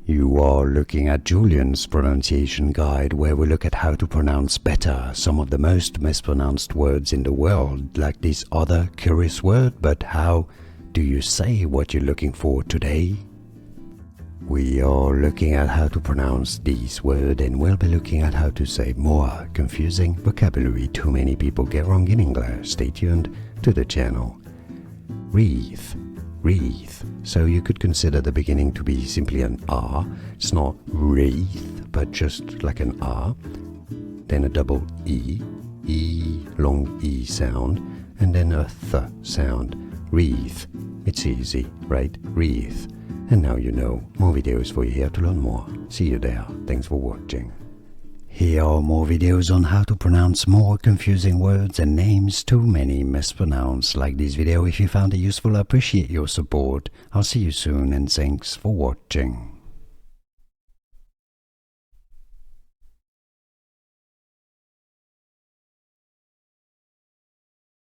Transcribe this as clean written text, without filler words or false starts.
You are looking at Julian's pronunciation guide, where we look at how to pronounce better some of the most mispronounced words in the world, like this other curious word. But how do you say what you're looking for today? We are looking at how to pronounce this word, and we'll be looking at how to say more confusing vocabulary too many people get wrong in English. Stay tuned to the channel. Wreath. Wreath. So you could consider the beginning to be simply an R. It's not wreath, but just like an R. Then a double E, long E sound, and then a th sound. Wreath. It's easy, right? Wreath. And now you know. More videos for you here to learn more. See you there. Thanks for watching. Here are more videos on how to pronounce more confusing words and names too many mispronounced. Like this video if you found it useful. I appreciate your support. I'll see you soon, and thanks for watching.